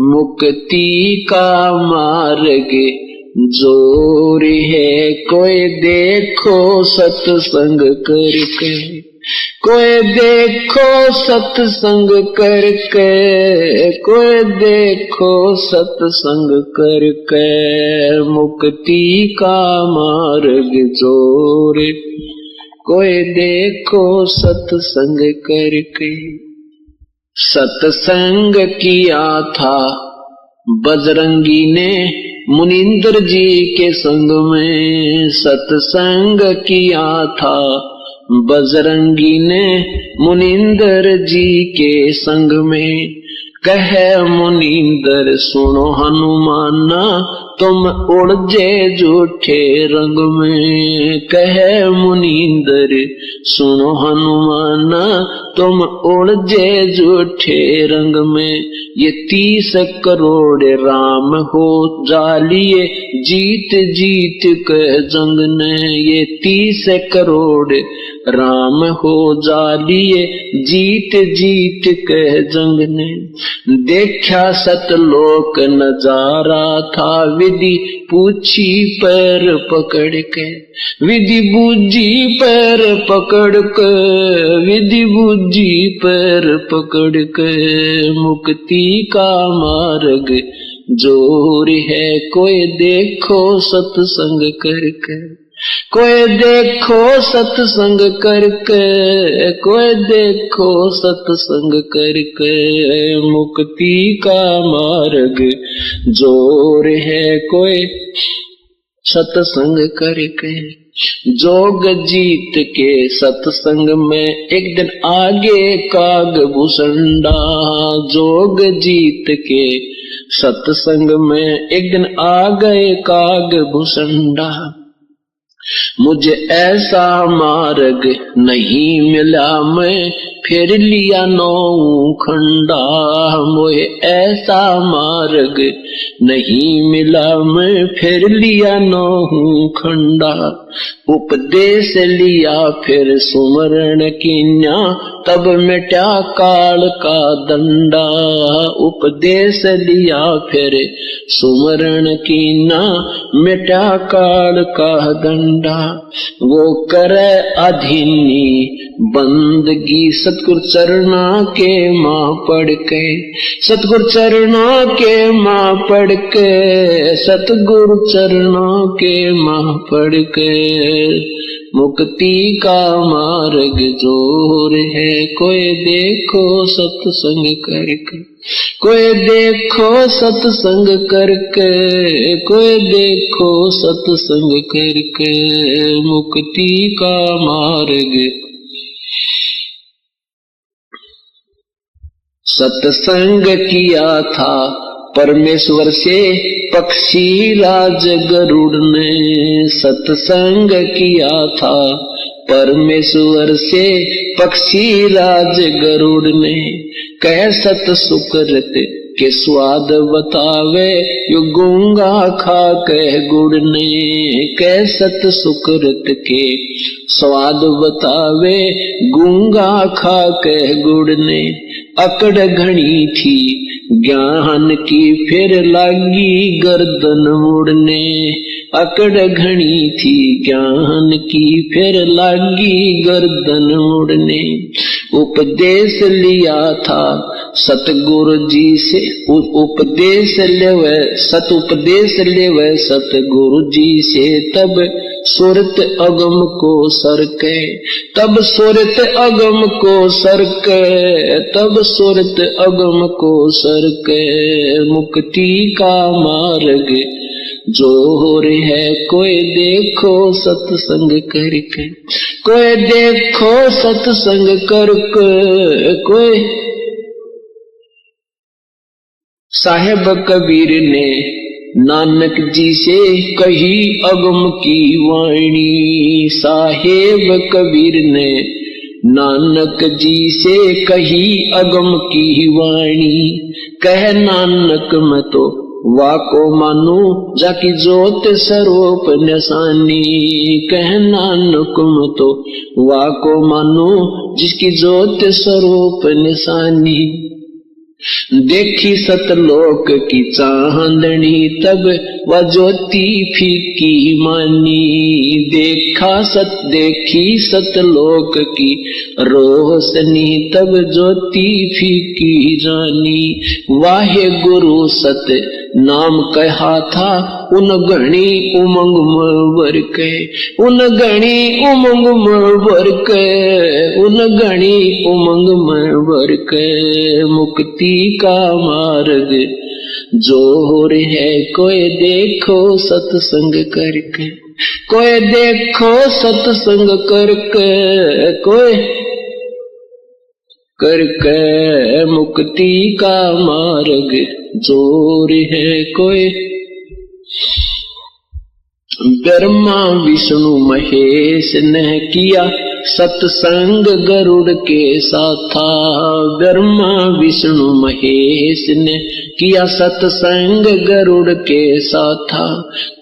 मुक्ति का मार्ग जोर है, कोई देखो सत्संग करके, कोई देखो सत्संग करके, कोई देखो सत्संग करके, मुक्ति का मार्ग जोर, कोई देखो सत्संग करके। सत्संग किया था बजरंगी ने मुनिंदर जी के संग में, सत्संग किया था बजरंगी ने मुनिंदर जी के संग में। कहे मुनिंदर सुनो हनुमाना, तुम उलझे झूठे रंग में। कहे मुनिंदर सुनो हनुमाना, तुम उलझे झूठे रंग में। ये 30 करोड़ राम हो जालिए, जीत जीत के जंग ने। ये 30 करोड़ राम हो जालिए, जीत जीत के जंग ने। देखा सतलोक नजारा था, विधि पूछी पैर पकड़ के, विधि बूझी पैर पकड़ के, विधि बूझी पैर पकड़ के। मुक्ति का मार्ग जोर है, कोई देखो सत्संग करके, कोई देखो सत्संग करके, कोई देखो सत्संग करके। मुक्ति का मार्ग जोर है, कोई सत्संग करके। जोग जीत के सत्संग में एक दिन आगे काग भूषंडा, जोग जीत के सत्संग में एक दिन आ गए काग भूषंडा। मुझे ऐसा मार्ग नहीं मिला, मैं फिर लिया 9 खंडा। मुझे ऐसा मार्ग नहीं मिला, मैं फिर लिया 9 खंडा। उपदेश लिया फिर सुमरण कीन्या, तब मिटा काल का दंडा। उपदेश लिया फिर सुमरण कीन्या, मिटा काल का दंडा। वो करे अधीनी बंदगी सतगुरु चरणा के मां पढ़ के, सतगुरु चरणा के मां पढ़ के, सतगुरु चरणा के मां पढ़ के। मुक्ति का मार्ग जोर है, कोई देखो सत्संग करके, कोई देखो सत्संग करके, कोई देखो सत्संग करके। मुक्ति का मार्ग सत्संग किया था परमेश्वर से पक्षी राज गरुड़ ने। सत्संग किया था परमेश्वर से पक्षी राज गरुड़ ने। कह सत सुकृत के स्वाद बतावे, यो गूंगा खा कह गुड़ ने। कह सत सुकृत के स्वाद बतावे, गूंगा खा कह गुड़ ने। अकड़ घनी थी ज्ञान की, फिर लागी गर्दन मुड़ने। अकड़ घनी थी ज्ञान की, फिर लागी गर्दन मुड़ने। उपदेश लिया था सतगुरु जी से, उपदेश लेवे सतुपदेश लेवे सतगुरु जी से। तब सुरत अगम को सरके, तब सुरत अगम को सरके, तब सुरत अगम को सरके। मुक्ति का मार्ग जोर है, कोई देखो सत्संग करके, कोई देखो सत्संग करके। कोई साहेब कबीर ने नानक जी से कही अगम की वाणी। साहेब कबीर ने नानक जी से कही अगम की वाणी। कह नानक मैं तो वाको मानू, जाकी जोत स्वरूप निशानी। कह नानक मैं तो वाको मानू, जिसकी जोत स्वरूप निशानी। देखी सतलोक की चांदनी तब वह ज्योति फीकी मानी। देखी सतलोक की रोशनी तब ज्योति फीकी जानी। वाहे गुरु सत नाम कहा था उन घणी उमंग मर के, उन घणी उमंग मर के, उन घणी उमंग मर के। मुक्ति का मार्ग जोर है कोई देखो सत्संग करके, कोई देखो सत्संग करके, कोई करके। मुक्ति का मार्ग जोर है कोई। ब्रह्मा विष्णु महेश ने किया सत्संग गरुड़ के साथा। ब्रह्मा विष्णु महेश ने किया सत्संग गरुड़ के साथा।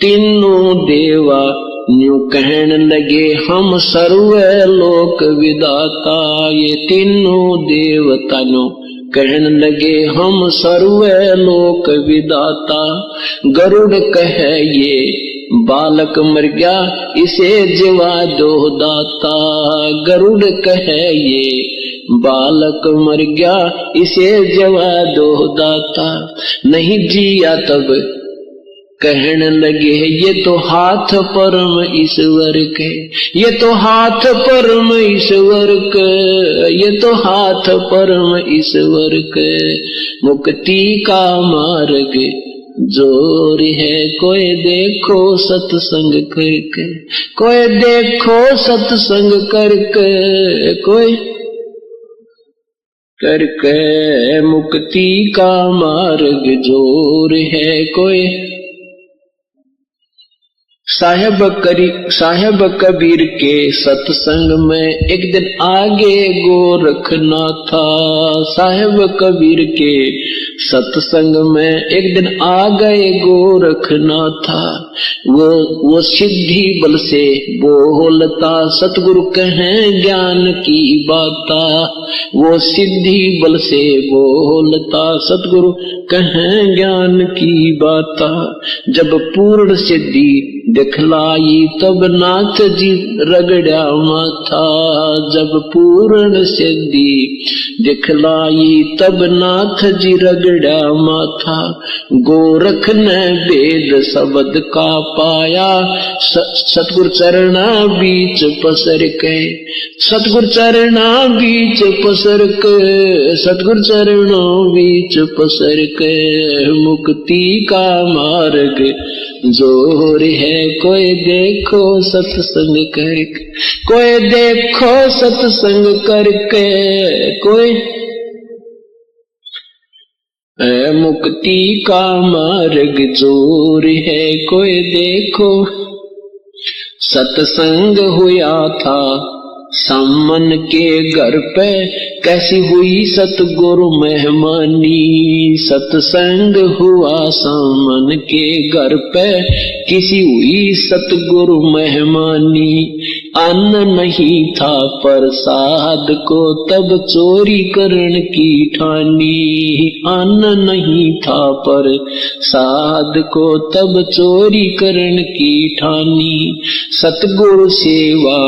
तीनों देवा न्यू कहने लगे हम सर्व लोक विदाता। ये तीनों देवता न्यू कहने लगे हम सर्व लोक विदाता। गरुड़ कहे ये बालक मर गया इसे जीवा दो दाता। गरुड़ कहे ये बालक मर गया इसे जीवा दो दाता। नहीं जिया तब कहने लगे ये तो हाथ परम ईश्वर के, ये तो हाथ परम ईश्वर के, ये तो हाथ परम ईश्वर के। मुक्ति का मार्ग जोर है कोई देखो सत्संग करके, कोई देखो सत्संग करके, कोई करके। मुक्ति का मार्ग जोर है कोई। साहेब कबीर के सत्संग में एक दिन आगे गोरखनाथ था। साहेब कबीर के सत्संग में एक दिन आ गए गोरखनाथ था। वो सिद्धि बल से बोलता सतगुरु कहें ज्ञान की बाता। वो सिद्धि बल से बोलता सतगुरु कहें ज्ञान की बाता। जब पूर्ण सिद्धि दिखलाई तब नाथ जी रगड़ा माथा। जब पूर्ण सिद्धि दिखलाई तब नाथ जी रगड़ा माथा। गोरख ने वेद शब्द का पाया सतगुरु चरणा बीच पसर के, सतगुरु चरणा बीच पसर के, सतगुरु चरणों बीच पसर के। मुक्ति का मार्ग जोर है कोई देखो सत्संग करके, कोई देखो सत्संग करके, कोई मुक्ति का मार्ग जोर है कोई देखो। सत्संग हुआ था सामन के घर पे कैसी हुई सतगुरु मेहमानी। सत्संग हुआ सामन के घर पे किसी हुई सतगुरु मेहमानी। अन्न नहीं था प्रसाद को तब चोरी करन की ठानी। अन्न नहीं था प्रसाद को तब चोरी करन की ठानी। सतगुरु सेवा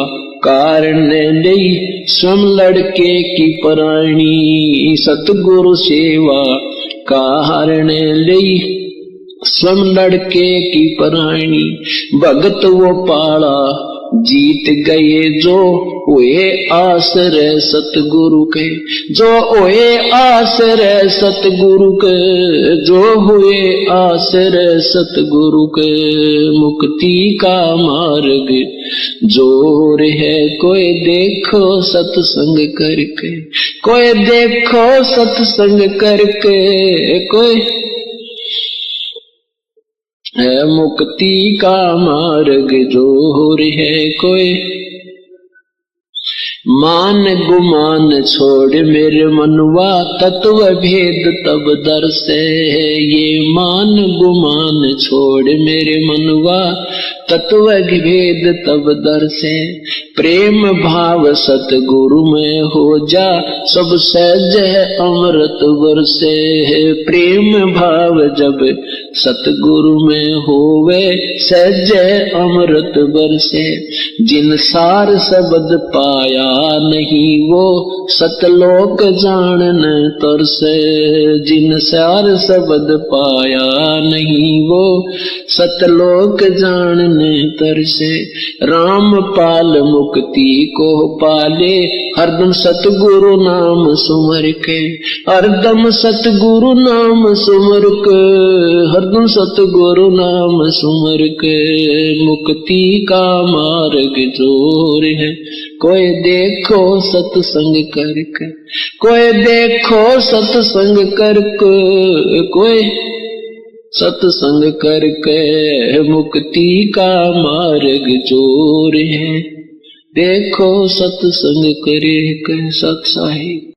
कारण नहीं स्वयं लड़के की प्राणी। सतगुरु सेवा कारण नहीं स्वयं लड़के की प्राणी। भगत वो पाला जीत गए जो हुए आश्रय सतगुरु के, जो हुए आश्रय सतगुरु के, जो हुए आश्रय सतगुरु के। मुक्ति का मार्ग जोर है कोई देखो सत्संग करके, कोई देखो सत्संग करके, कोई है मुक्ति का मार्ग जोर है कोई। मान गुमान छोड़ मेरे मनवा तत्व भेद तब दर्शे। ये मान गुमान छोड़ मेरे मनवा तत्व भेद तब दर्शे। प्रेम भाव सतगुरु में हो जा, सब सहज है अमृत बरसे। प्रेम भाव जब सतगुरु में होवे, सहज है अमृत बरसे। जिन सार शब्द पाया नहीं, वो सतलोक जानन तरसे। जिन सार शब्द पाया नहीं, वो सतलोक जानन तरसे। राम पाल मुक्ति को पाले, हरदम सतगुरु नाम सुमर के। हरदम सतगुरु नाम सुमर के, हरदम सतगुरु नाम सुमर के। मुक्ति का मार्ग जोर है, कोई देखो सत्संग करके। कोई देखो सत्संग करके, कोई सत्संग करके। मुक्ति का मार्ग जोर है, देखो सत्संग करे के। सत साहिब।